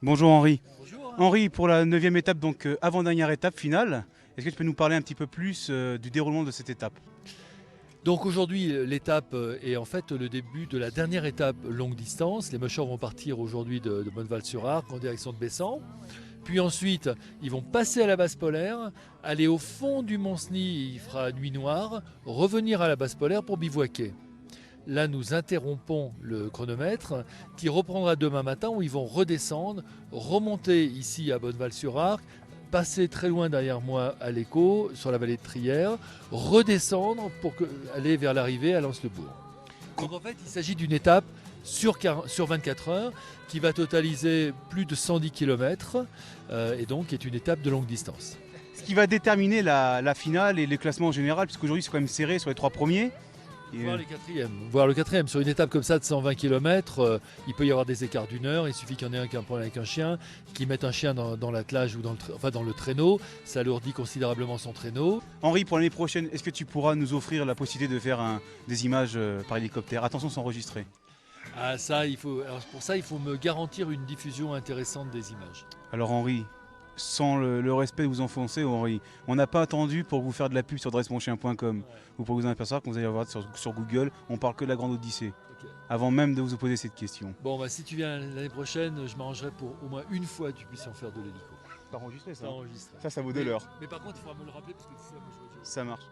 Bonjour Henri. Bonjour. Henri, pour la neuvième étape, donc avant-dernière étape finale, est-ce que tu peux nous parler un petit peu plus du déroulement de cette étape? Donc aujourd'hui, l'étape est en fait le début de la dernière étape longue distance. Les musher vont partir aujourd'hui de Bonneval-sur-Arc en direction de Bessan. Puis ensuite, ils vont passer à la base polaire, aller au fond du Mont-Cenis, il fera nuit noire, revenir à la base polaire pour bivouaquer. Là, nous interrompons le chronomètre qui reprendra demain matin où ils vont redescendre, remonter ici à Bonneval-sur-Arc, passer très loin derrière moi à l'Écho, sur la vallée de Trière, redescendre pour aller vers l'arrivée à Lens-le-Bourg. Donc en fait, il s'agit d'une étape sur 24 heures qui va totaliser plus de 110 km et donc est une étape de longue distance. Ce qui va déterminer la finale et le classement en général, puisqu'aujourd'hui c'est quand même serré sur les trois premiers. Voir les quatrièmes. Voir le quatrième. Sur une étape comme ça de 120 km, il peut y avoir des écarts d'une heure. Il suffit qu'il y en ait un qui a un problème avec un chien, qui mette un chien dans l'attelage ou dans le traîneau. Ça alourdit considérablement son traîneau. Henri, pour l'année prochaine, est-ce que tu pourras nous offrir la possibilité de faire des images par hélicoptère? Attention, c'est enregistré. Ah, alors pour ça, il faut me garantir une diffusion intéressante des images. Alors Henri, sans le respect que vous enfoncez, Henri, on n'a pas attendu pour vous faire de la pub sur dressemonchien.com ou pour vous apercevoir que vous allez voir sur Google, on parle que de la Grande Odyssée. Ok. Avant même de vous poser cette question. Bon, bah, si tu viens l'année prochaine, je m'arrangerai pour au moins une fois que tu puisses en faire de l'hélico. C'est enregistré C'est enregistré. Ça vaut de l'heure. Mais par contre, il faudra me le rappeler parce que ça, moi, je vois. Ça marche.